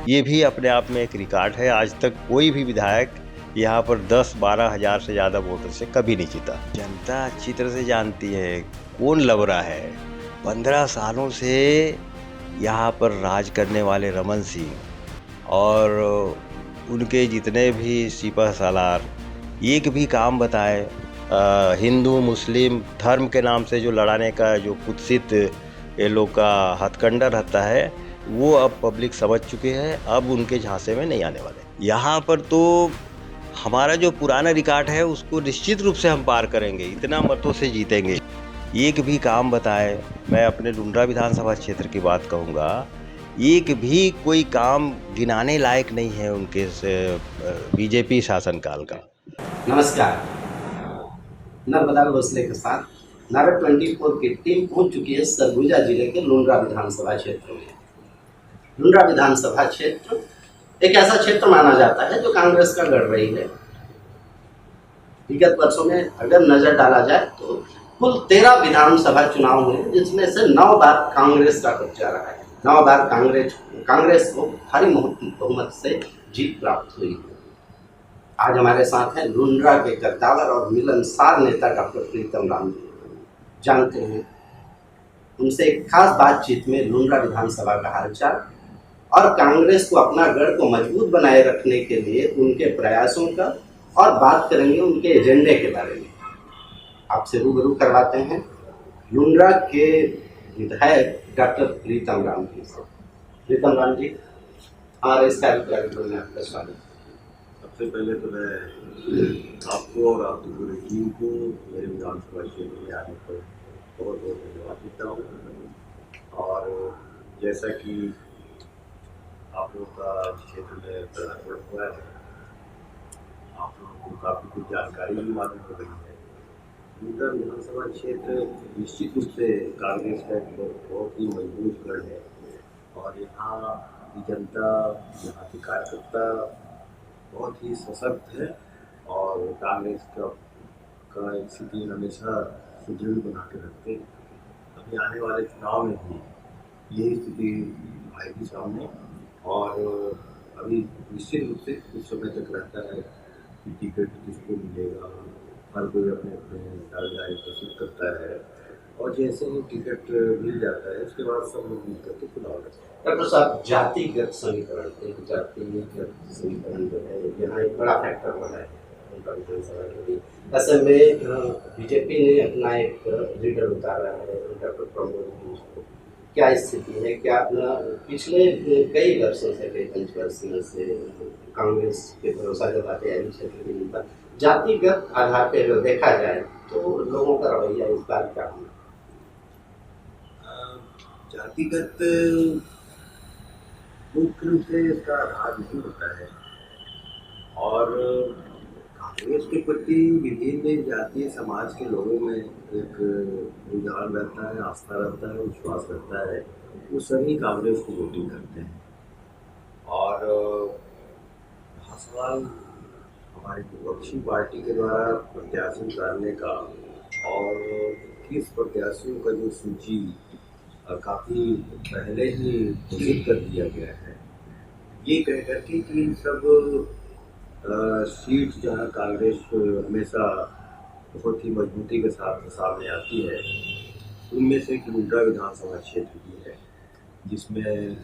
ये भी अपने आप में एक रिकॉर्ड है। आज तक कोई भी विधायक यहाँ पर 10-12 हज़ार से ज़्यादा वोटों से कभी नहीं जीता। जनता अच्छी तरह से जानती है कौन लबरा है। 15 सालों से यहाँ पर राज करने वाले रमन सिंह और उनके जितने भी सिपह सालार एक भी काम बताए हिंदू मुस्लिम धर्म के नाम से जो लड़ाने का जो कुत्सित ये लोग का हथकंडा रहता है, वो अब पब्लिक समझ चुके हैं। अब उनके झांसे में नहीं आने वाले। यहाँ पर तो हमारा जो पुराना रिकॉर्ड है उसको निश्चित रूप से हम पार करेंगे, इतना मतों से जीतेंगे। एक भी काम बताए, मैं अपने लुंड्रा विधानसभा क्षेत्र की बात कहूँगा, एक भी कोई काम गिनाने लायक नहीं है उनके बीजेपी शासनकाल का। नमस्कार। नर्मदा घोसले के साथ नारद 24 की टीम पहुंच चुकी है सरगुजा जिले के लुंड्रा विधानसभा क्षेत्र में। लुंड्रा विधानसभा क्षेत्र एक ऐसा क्षेत्र माना जाता है जो कांग्रेस का गढ़ रही है। विगत वर्षों में अगर नजर डाला जाए तो कुल 13 विधानसभा चुनाव हुए, जिसमें से 9 बार कांग्रेस का कब्जा रहा है। 9 बार कांग्रेस को भारी बहुमत से जीत प्राप्त हुई है। आज हमारे साथ हैं लुंड्रा के कद्दावर और मिलनसार नेता डॉक्टर प्रीतम राम जी। जानते हैं उनसे एक खास बातचीत में लुंड्रा विधानसभा का हालचाल और कांग्रेस को अपना गढ़ को मजबूत बनाए रखने के लिए उनके प्रयासों का, और बात करेंगे उनके एजेंडे के बारे में। आपसे रूबरू करवाते हैं लुंड्रा के विधायक डॉक्टर प्रीतम राम जी से। प्रीतम राम जी, हमारे इस कार्यक्रम में आपका स्वागत। सबसे पहले तो मैं आपको और आपकी पूरी टीम को मेरे विधानसभा क्षेत्र में आने पर बहुत बहुत धन्यवाद देता हूँ। और जैसा कि आप लोगों का क्षेत्र में पदार्पण हुआ है, आप लोगों को काफ़ी कुछ जानकारी भी मालूम हो गई है। लुंड्रा विधानसभा क्षेत्र निश्चित रूप से कांग्रेस का एक बहुत ही मजबूत गढ़ है और यहाँ की जनता, यहाँ के कार्यकर्ता बहुत ही सशक्त है और कांग्रेस का स्थिति हमेशा सुदृढ़ बना के रखते हैं। अभी आने वाले चुनाव में भी यही स्थिति आएगी सामने और अभी निश्चित रूप से कुछ समय तक रहता है कि टिकट किसको मिलेगा, हर कोई अपने अपने कागजात प्रस्तुत करता है और जैसे ही टिकट मिल जाता है उसके बाद सब लोग मिल करके चुनाव लड़ते हैं। डॉक्टर साहब, जातिगत समीकरण, एक जातिगत समीकरण जो है यहाँ एक बड़ा फैक्टर बना है उनका विधानसभा के लिए। ऐसे में बीजेपी ने अपना एक लीडर उतारा है डॉक्टर प्रमोद जी। क्या स्थिति है? क्या पिछले कई वर्षों से, कई पंचवर्षीय से कांग्रेस पे भरोसा जताते हैं क्षेत्र के नेता, जातिगत आधार पर अगर देखा जाए तो लोगों का रवैया इस बार क्या होना? जातिगत मुख्य रूप से इसका आधार नहीं होता है और कांग्रेस के प्रति विभिन्न जातीय समाज के लोगों में एक रुझान रहता है, आस्था रहता है, विश्वास रहता है। वो सभी कांग्रेस को वोटिंग करते हैं और सवाल हमारी विपक्षी पार्टी के द्वारा प्रत्याशी उतारने का और किस प्रत्याशियों का जो सूची काफ़ी पहले ही घोषित कर दिया गया है, ये कह करके कि सब सीट जहाँ कांग्रेस हमेशा बहुत ही मजबूती के साथ सामने आती है, उनमें से एक लुंड्रा विधानसभा क्षेत्र भी है जिसमें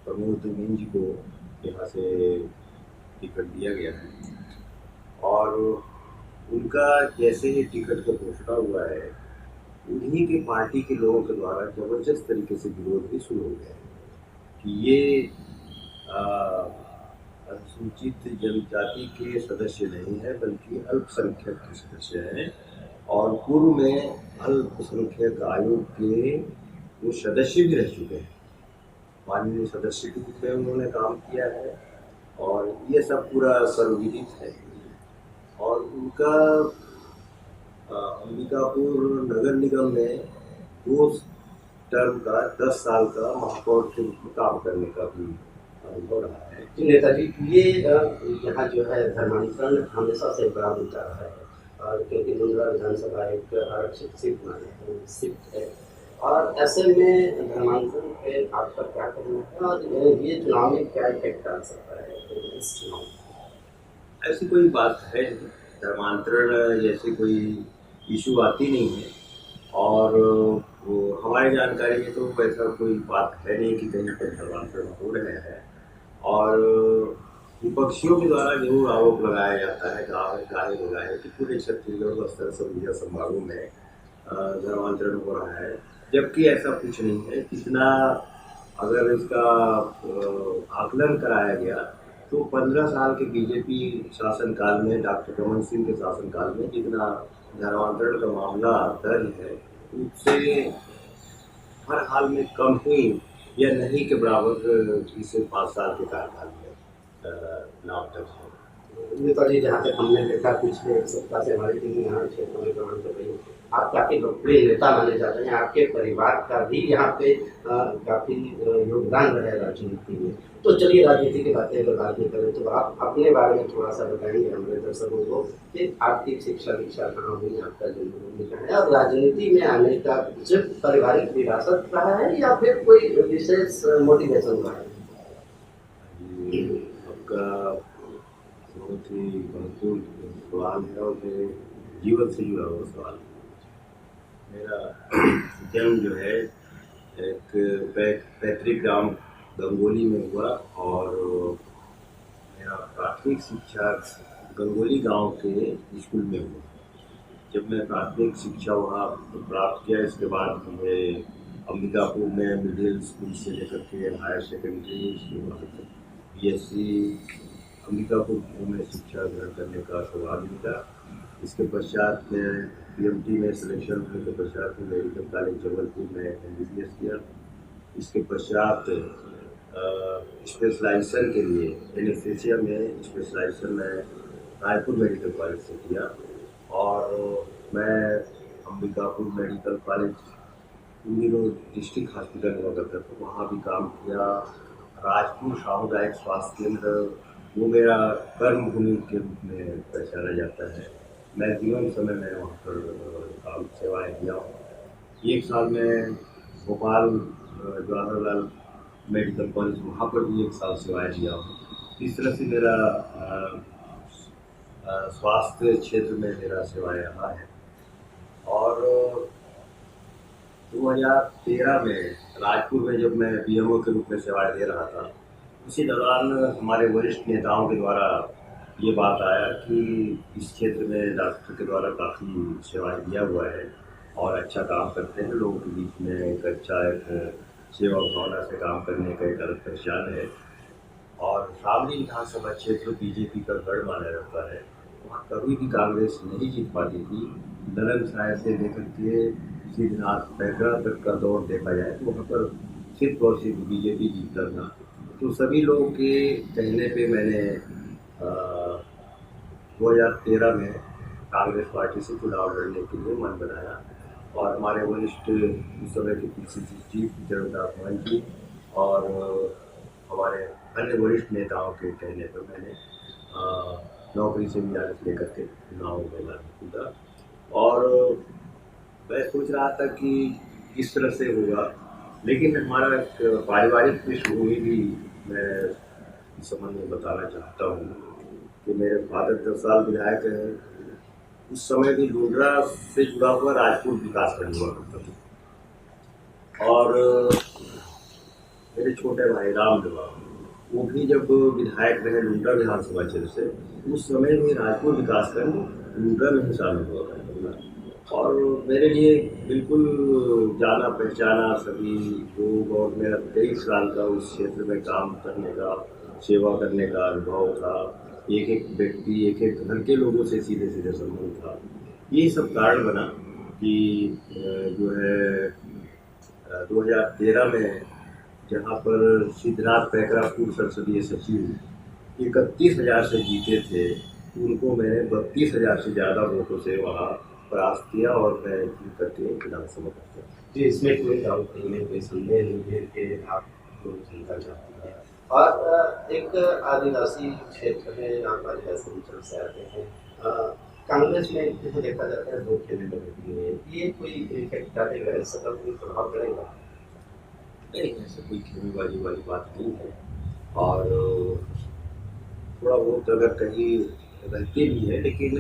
प्रमोद मीन जी को यहाँ से टिकट दिया गया है और उनका जैसे ही टिकट का घोषणा हुआ है, उन्हीं के पार्टी के लोगों के द्वारा ज़बरदस्त तरीके से विरोध भी शुरू हो गया है कि ये अनुसूचित जनजाति के सदस्य नहीं है बल्कि अल्पसंख्यक के सदस्य हैं और पूर्व में अल्पसंख्यक आयोग के वो सदस्य भी रह चुके हैं, माननीय सदस्य के रूप में उन्होंने काम किया है और ये सब पूरा सर्वविदित है। और उनका अंबिकापुर नगर निगम में 2 टर्म का 10 साल का महापौर के रूप में काम करने का भी अनुभव रहा है। नेताजी, ये यहाँ जो है धर्मांतरण हमेशा से बड़ा मुद्दा रहा है और क्योंकि लुंड्रा विधानसभा एक आरक्षित सीट है और ऐसे में धर्मांतरण पे आपका क्या कहना है और ये चुनाव में क्या इफेक्ट डाल सकता है इस चुनाव में? ऐसी कोई बात है नहीं, धर्मांतरण जैसी कोई इशू आती नहीं है। और वो हमारी जानकारी में तो ऐसा कोई बात है नहीं कि कहीं पर धर्मांतरण हो रहे हैं। और विपक्षियों के द्वारा जरूर आरोप लगाया जाता है, गाहे लगाए है कि पूरे छत्तीसगढ़ बस्तर सरगुजा संभागों में धर्मांतरण हो रहा है, जबकि ऐसा कुछ नहीं है। कितना अगर इसका आकलन कराया गया तो 15 साल के बीजेपी शासनकाल में, डॉक्टर रमन सिंह के शासनकाल में जितना धर्मांतरण का मामला दर्ज है, उससे हर हाल में कम ही या नहीं के बराबर इसे 5 साल के कार्यकाल में नाम दर्ज है। नेताजी, जहाँ तक हमने देखा पिछले एक सप्ताह से हमारी टीम यहाँ क्षेत्र में भ्रमण कर रही है, आप काफ़ी लोकप्रिय नेता माने जाते हैं। आपके परिवार का भी यहाँ पे काफ़ी योगदान रहा है राजनीति में। तो चलिए राजनीति की बातें अगर बात नहीं करें तो आप अपने बारे में थोड़ा सा बताएंगे हमारे दर्शकों को कि आपकी शिक्षा दीक्षा कहाँ हुई, आपका जन्म कहाँ है और राजनीति में आने का सिर्फ पारिवारिक विरासत रहा है या फिर कोई विशेष मोटिवेशन रहा है? आपका बहुत ही महत्वपूर्ण सवाल है और मेरे जीवन से जुड़ा हुआ सवाल है। मेरा जन्म जो है एक पैतृक ग्राम गंगोली में हुआ और मेरा प्राथमिक शिक्षा गंगोली गांव के स्कूल में हुआ। जब मैं प्राथमिक शिक्षा वहाँ प्राप्त किया, इसके बाद मुझे अंबिकापुर में मिडिल स्कूल से लेकर के हायर सेकेंडरी BSc अंबिकापुर में शिक्षा ग्रहण करने का सौभाग्य मिला। इसके पश्चात मैं PMT में सिलेक्शन होने के पश्चात मेडिकल कॉलेज जबलपुर में MBBS किया। इसके पश्चात स्पेशलाइजेशन के लिए एनेस्थीसिया में स्पेशलाइजेशन में रायपुर मेडिकल कॉलेज से किया और मैं अंबिकापुर मेडिकल कॉलेज उन दिनों डिस्ट्रिक्ट हॉस्पिटल हुआ करता था, वहाँ भी काम किया। राजपुर सामुदायिक स्वास्थ्य केंद्र वो मेरा कर्म भूमि के रूप में पहचाना जाता है। मैं जीवन समय में वहाँ पर काम सेवाएँ दिया हूँ। एक साल में भोपाल जवाहरलाल मेडिकल कॉलेज, वहाँ पर भी 1 साल सेवाएँ दिया हूँ। इस तरह से मेरा स्वास्थ्य क्षेत्र में मेरा सेवाएँ रहा है। और 2013 में राजपुर में जब मैं BMO के रूप में सेवाएँ दे रहा था, उसी दौरान हमारे वरिष्ठ नेताओं के द्वारा ये बात आया कि इस क्षेत्र में डॉक्टर के द्वारा काफ़ी सेवाएँ दिया हुआ है और अच्छा काम करते हैं। लोगों के बीच में एक अच्छा एक सेवा भावना से काम करने का एक अलग पहचान है। और शामली विधानसभा क्षेत्र बीजेपी का गढ़ माना जाता है। वहाँ कभी भी कांग्रेस नहीं जीत पाती थी। नलन साय से लेकर के सिद्धनाथ पैकरा तक का दौर देखा जाए तो वहाँ पर सिर्फ और सिर्फ बीजेपी जीतता था। तो सभी लोगों के कहने पे मैंने 2013 में कांग्रेस पार्टी से चुनाव लड़ने के लिए मन बनाया और हमारे वरिष्ठ उस समय के PCC चीफ जगन्नाथ मान जी और हमारे अन्य वरिष्ठ नेताओं के कहने पर मैंने नौकरी से इजाज़त लेकर के चुनाव मैदान में कूदा। और मैं सोच रहा था कि इस तरह से होगा, लेकिन हमारा एक पारिवारिक पृष्ठभूमि भी मैं इस संबंध में बताना चाहता हूँ कि मेरे फादर 10 साल विधायक हैं। उस समय भी लुंड्रा से जुड़ा हुआ राजपुर विकासखंड हुआ करता था और मेरे छोटे भाई रामदेवा वो भी जब विधायक रहे लुंड्रा विधानसभा क्षेत्र से, उस समय भी राजपुर विकासखंड लुंड्रा में ही शामिल हुआ करता था। और मेरे लिए बिल्कुल जाना पहचाना सभी लोग और मेरा 23 साल का उस क्षेत्र में काम करने का, सेवा करने का अनुभव था। एक एक व्यक्ति, एक एक घर के लोगों से सीधे सीधे संबंध था। ये सब कारण बना कि जो है 2013 में जहाँ पर सिद्धनाथ पैकरा पूर्व संसदीय सचिव 31,000 से जीते थे, उनको मैंने 32,000 से ज़्यादा वोटों से वहाँ परास्त किया और मैं जीत करके विधानसभा पहुँचा। जी, इसमें कोई डाउट नहीं है, कोई संदेह नहीं है कि आप जनता चाहती है। और एक आदिवासी क्षेत्र है, आप आदिवासी अंचल से आते हैं, कांग्रेस में जैसे देखा जाता है दो खेमे बदलती हुई है, ये कोई इफेक्ट डालेगा, इसका कोई प्रभाव पड़ेगा? नहीं, ऐसे कोई खेमेबाजी वाली बात नहीं है। और थोड़ा बहुत अगर कहीं रहते भी है, लेकिन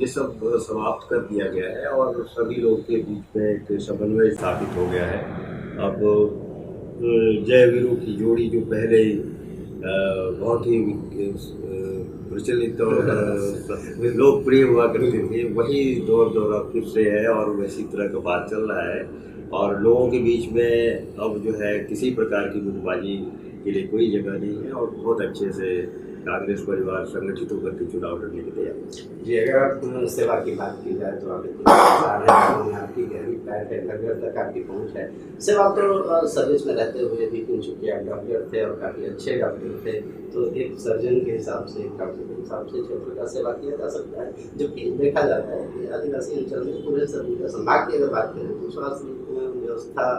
ये सब समाप्त कर दिया गया है और सभी लोगों के बीच में एक समन्वय स्थापित हो गया है। अब जय वीरों की जोड़ी जो पहले बहुत ही प्रचलित और लोकप्रिय हुआ करते थे, वही दौर दौरा फिर से है और वैसी तरह का बात चल रहा है। और लोगों के बीच में अब जो है किसी प्रकार की गुटबाजी के लिए कोई जगह नहीं है और बहुत अच्छे से कांग्रेस परिवार संगठित होकर के चुनाव लड़ने के तैयार है। जी, अगर आप सेवा की बात की जाए तो आप इतने इंसान हैं, में आपकी गहरी पैठ है, घर घर तक आपकी पहुंच है। सेवा तो सर्विस में रहते हुए भी, चूँकि आप डॉक्टर थे और काफ़ी अच्छे डॉक्टर थे, तो एक सर्जन के हिसाब से, एक डॉक्टर के हिसाब से क्षेत्र का सेवा किया जा सकता है। जबकि देखा जाता है कि आदिवासी अंचल में पूरे सर्विस संभाग की अगर बात करें तो स्वास्थ्य व्यवस्था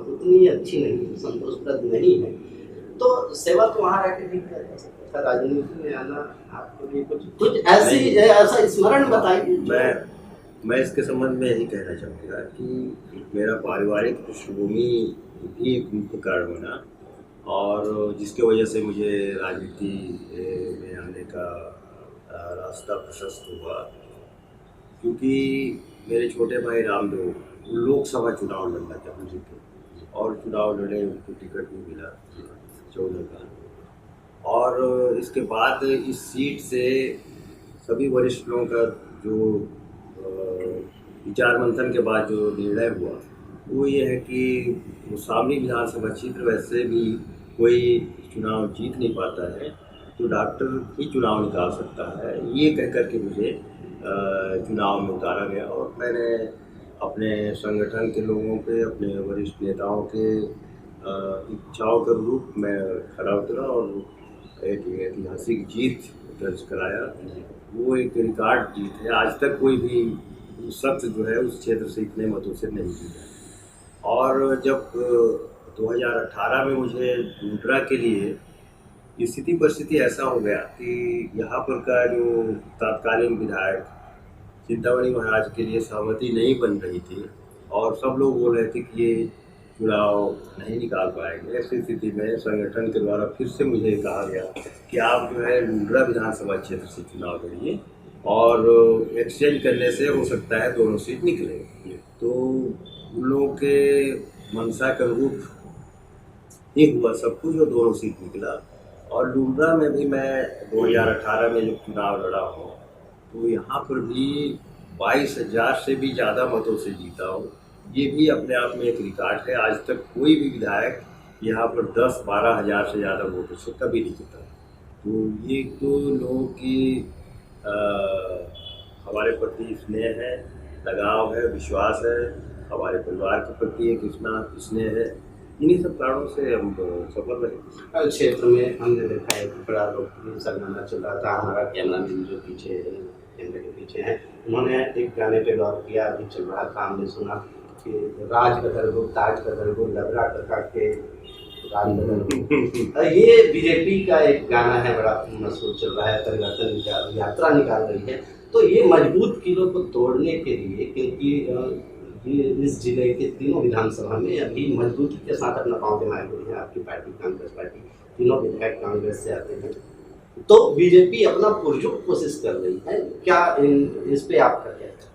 उतनी अच्छी नहीं है, संतोषप्रद नहीं है। तो सेवा तो वहाँ रह के भी किया जा सकता है। राजनीति में आना आपके लिए कुछ ऐसा स्मरण बताइए। मैं इसके संबंध में यही कहना चाहूँगा कि मेरा पारिवारिक पृष्ठभूमि भी एक मुख्य कारण बना और जिसके वजह से मुझे राजनीति में आने का रास्ता प्रशस्त हुआ, क्योंकि मेरे छोटे भाई रामदेव लोकसभा चुनाव लड़ना चाहते थे और चुनाव लड़े, उनको टिकट भी मिला 14 का। और इसके बाद इस सीट से सभी वरिष्ठ लोगों का जो विचार मंथन के बाद जो निर्णय हुआ वो ये है कि सावली विधानसभा क्षेत्र वैसे भी कोई चुनाव जीत नहीं पाता है, तो डॉक्टर ही चुनाव निकाल सकता है, ये कह कर के मुझे चुनाव में उतारा गया। और मैंने अपने संगठन के लोगों पे, अपने वरिष्ठ नेताओं के इच्छाओं के अनुरूप मैं खड़ा उतरा और एक ऐतिहासिक जीत दर्ज कराया। वो एक रिकॉर्ड जीत है, आज तक कोई भी शख्स जो है उस क्षेत्र से इतने मतों से नहीं जीता। और जब 2018 में मुझे लुंड्रा के लिए स्थिति परिस्थिति ऐसा हो गया कि यहाँ पर का जो तत्कालीन विधायक चिंतामणि महाराज के लिए सहमति नहीं बन रही थी और सब लोग बोल रहे थे कि ये चुनाव नहीं निकाल पाएंगे, ऐसी स्थिति में संगठन के द्वारा फिर से मुझे कहा गया कि आप जो है लुंड्रा विधानसभा क्षेत्र से चुनाव लड़िए और एक्सचेंज करने से हो सकता है दोनों सीट निकले। तो उन लोगों के मंशा के अनुरूप ही हुआ सब कुछ और दोनों सीट निकला। और लुंड्रा में भी मैं 2018 में जब चुनाव लड़ा हूँ तो यहाँ पर भी 22,000 से भी ज़्यादा मतों से जीता हूँ। ये भी अपने आप में एक रिकॉर्ड है, आज तक कोई भी विधायक यहाँ पर 10-12 हज़ार से ज़्यादा वोटों से कभी नहीं जीता। तो ये तो लोगों की हमारे प्रति स्नेह है, लगाव है, विश्वास है, हमारे परिवार के प्रति एक इतना स्नेह है, इन्हीं सब कारणों से हम सफल रहे। क्षेत्र में हमने देखा है कि बड़ा लोकप्रिय सा गाना चल रहा था, हमारा कैमरामैन जो पीछे कैमरे के पीछे हैं, उन्होंने एक गाने पे गौर किया, अभी चल रहा था, हमने सुना कि राज बदल ताज बदल लबरा काट के राज बदल। ये बीजेपी का एक गाना है, बड़ा मशहूर चल रहा है, परिवर्तन यात्रा निकाल रही है। तो ये मजबूत किलों को तोड़ने के लिए, क्योंकि इस जिले के तीनों विधानसभा में अभी मजबूती के साथ अपना पाँव जमाए हुए हैं आपकी पार्टी कांग्रेस पार्टी, तीनों विधायक कांग्रेस से आते हैं, तो बीजेपी अपना पुरजोर कोशिश कर रही है। क्या इस पे आपका क्या है?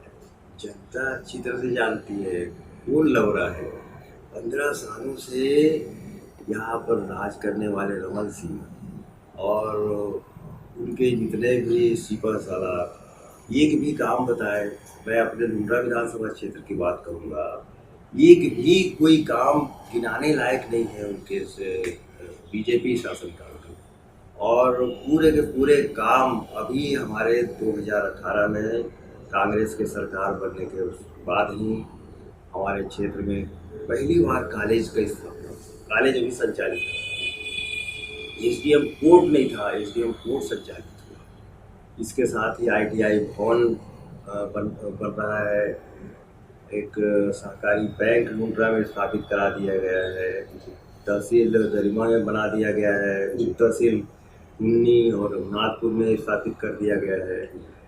जनता अच्छी तरह से जानती है कौन लवरा है। 15 सालों से यहाँ पर राज करने वाले रमन सिंह और उनके जितने भी सिपह सालार एक भी काम बताए, मैं अपने लुंड्रा विधानसभा क्षेत्र की बात करूँगा, एक भी कोई काम गिनाने लायक नहीं है उनके बीजेपी शासनकाल के। और पूरे के पूरे काम अभी हमारे 2018 में कांग्रेस के सरकार बनने के बाद ही हमारे क्षेत्र में पहली बार कॉलेज का स्थापना, कॉलेज अभी संचालित था, एसडीएम कोर्ट नहीं था, एसडीएम कोर्ट संचालित हुआ। इसके साथ ही ITI भवन बन रहा है, एक सहकारी बैंक लुंड्रा में स्थापित करा दिया गया है, तहसील दरिमा में बना दिया गया है, तहसील उन्नी और नागपुर में स्थापित कर दिया गया है।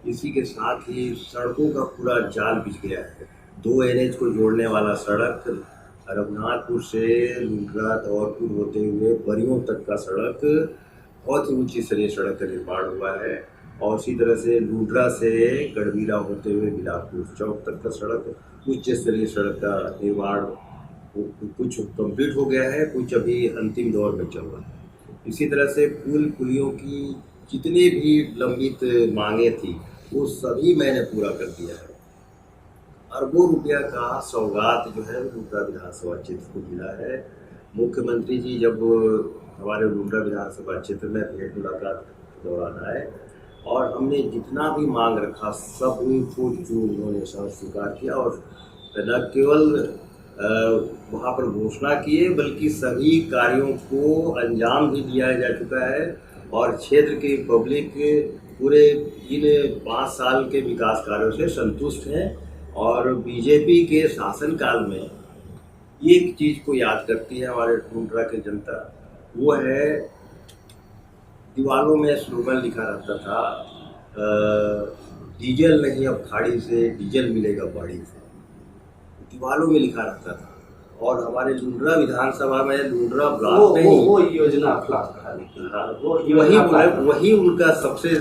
इसी के साथ ही सड़कों का पूरा जाल बिछ गया है। 2 NH को जोड़ने वाला सड़क, रघुनाथपुर से लुंड्रा धौलपुर होते हुए बरियों तक का सड़क, बहुत ही उच्च स्तरीय सड़क का निर्माण हुआ है। और इसी तरह से लुंड्रा से गढ़वीरा होते हुए बिलासपुर चौक तक का सड़क, उच्च स्तरीय सड़क का निर्माण कुछ कंप्लीट हो गया है, कुछ अभी अंतिम दौर में चल रहा है। इसी तरह से पुल पुलियों की जितनी भी लंबित मांगे थी वो सभी मैंने पूरा कर दिया है। अरबों रुपया का सौगात जो है लुंड्रा विधानसभा क्षेत्र को मिला है। मुख्यमंत्री जी जब हमारे लुंड्रा विधानसभा क्षेत्र में भेंट मुलाकात के दौरान आए और हमने जितना भी मांग रखा सब को जो उन्होंने स्वीकार किया और न केवल वहाँ पर घोषणा किए बल्कि सभी कार्यों को अंजाम भी दिया जा चुका है। और क्षेत्र की पब्लिक पूरे इन 5 साल के विकास कार्यों से संतुष्ट है। और बीजेपी के शासनकाल में एक चीज़ को याद करती है हमारे लुंड्रा की जनता, वो है दीवारों में स्लोगन लिखा रहता था, डीजल नहीं अब खाड़ी से, डीजल मिलेगा बाड़ी से, दीवारों में लिखा रहता था। और हमारे लुंड्रा विधानसभा में लुंड्रा ब्लॉक में वो योजना वही उनका सबसे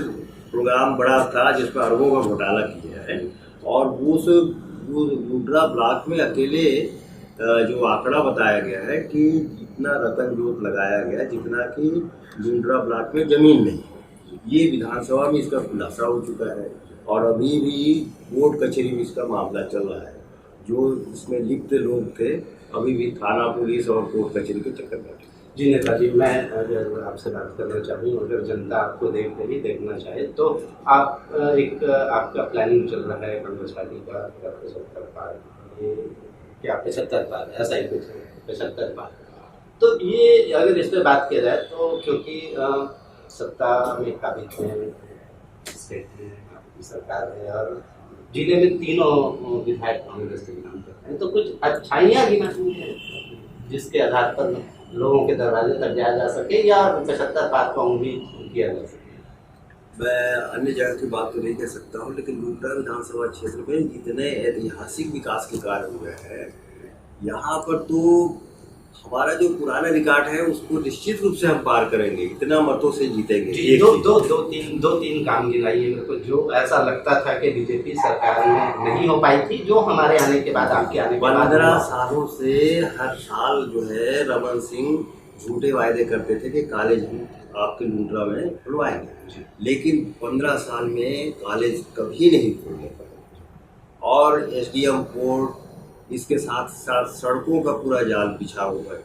प्रोग्राम बड़ा था जिसमें अरबों का घोटाला किया है। और वो लुंड्रा ब्लॉक में अकेले जो आंकड़ा बताया गया है कि जितना रतन जोत लगाया गया जितना कि लुंड्रा ब्लॉक में जमीन नहीं, ये विधानसभा में इसका खुलासा हो चुका है। और अभी भी कोर्ट कचहरी में इसका मामला चल रहा है। जो इसमें लिप्त लोग थे अभी भी थाना पुलिस और कोर्ट कचहरी के चक्कर में। जी नेताजी, मैं अगर आपसे बात करना चाहूँ, अगर जनता आपको देख रही देखना चाहे तो आप आपका प्लानिंग चल रहा है कांग्रेस पार्टी का 75 पार, ये क्या 75 पार ऐसा ही कुछ 75 पार। तो ये अगर इस पर बात किया जाए तो क्योंकि सत्ता में काबिज है, स्टेट में आपकी सरकार है और जिले में तीनों विधायक कांग्रेस के काम करते हैं, तो कुछ अच्छाइयाँ गिनानी है जिसके आधार पर लोगों के दरवाजे तक जाया जा सके या 75 पार का उम्मीद किया जा सके। मैं अन्य जगह की बात तो नहीं कह सकता हूँ, लेकिन लुंड्रा विधानसभा क्षेत्र में जितने ऐतिहासिक विकास के कार्य हुए हैं यहाँ पर तो हमारा जो पुराना रिकॉर्ड है उसको निश्चित रूप से हम पार करेंगे, इतना मतों से जीतेंगे। दो तीन काम गिनाइए मेरे को जो ऐसा लगता था कि बीजेपी सरकार में नहीं हो पाई थी, जो हमारे आने के बाद आपके आने के बाद 15 सालों से हर साल जो है रमन सिंह झूठे वायदे करते थे कि कॉलेज हम आपके लुंड्रा में खुलवाएंगे, लेकिन 15 साल में कॉलेज कभी नहीं खोलने पाए। और SDM कोर्ट इसके साथ साथ सड़कों का पूरा जाल बिछा हुआ है,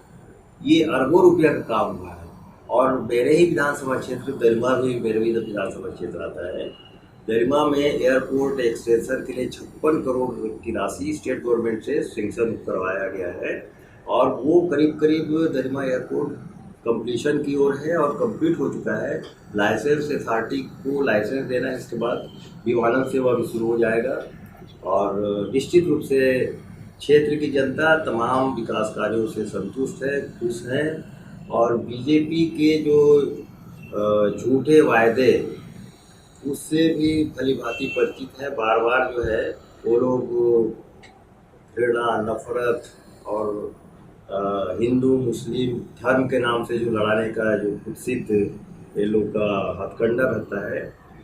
ये अरबों रुपया का काम हुआ है। और मेरे ही विधानसभा क्षेत्र दरिमा भी मेरे भी विधानसभा क्षेत्र आता है। दरिमा में एयरपोर्ट एक्सटेंशन के लिए 56 करोड़ की राशि स्टेट गवर्नमेंट से सेंक्शन करवाया गया है और वो करीब करीब दरिमा एयरपोर्ट कंप्लीशन की ओर है और कंप्लीट हो चुका है। लाइसेंस अथॉरिटी को लाइसेंस देना है, इसके बाद विमानन सेवा भी शुरू हो जाएगा। और निश्चित रूप से क्षेत्र की जनता तमाम विकास कार्यों से संतुष्ट है, खुश हैं। और बीजेपी के जो झूठे वायदे उससे भी भली भांति परिचित है। बार बार जो है वो लोग घृणा, नफरत और हिंदू मुस्लिम धर्म के नाम से जो लड़ाने का जो कुत्सित ये लोग का हथकंडा रहता है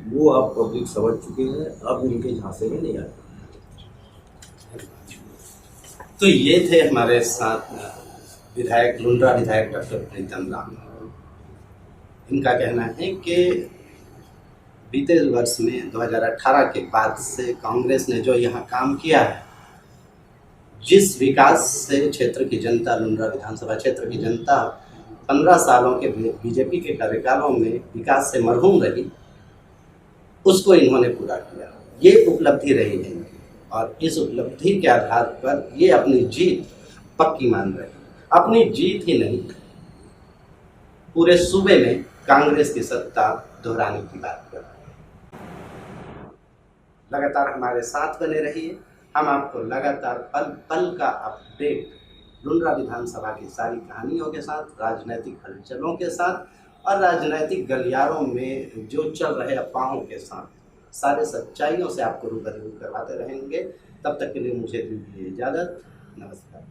वो अब पब्लिक समझ चुके हैं, अब उनके झांसे में नहीं आते। तो ये थे हमारे साथ विधायक लुंड्रा विधायक डॉक्टर प्रीतम राम। इनका कहना है कि बीते वर्ष में 2018 के बाद से कांग्रेस ने जो यहाँ काम किया है, जिस विकास से क्षेत्र की जनता, लुंड्रा विधानसभा क्षेत्र की जनता 15 सालों के बीजेपी के कार्यकालों में विकास से मरहूम रही, उसको इन्होंने पूरा किया। ये उपलब्धि रही है और इस उपलब्धि के आधार पर ये अपनी जीत पक्की मान रहे हैं। अपनी जीत ही नहीं, पूरे सूबे में कांग्रेस की सत्ता दोहराने की बात कर रहे हैं। लगातार हमारे साथ बने रहिए, हम आपको लगातार पल पल का अपडेट लुंड्रा विधानसभा की सारी कहानियों के साथ, राजनीतिक हलचलों के साथ और राजनीतिक गलियारों में जो चल रहे अफवाहों के साथ सारे सच्चाइयों से आपको रूबरू करवाते रहेंगे। तब तक के लिए मुझे दीजिए इजाज़त। नमस्कार।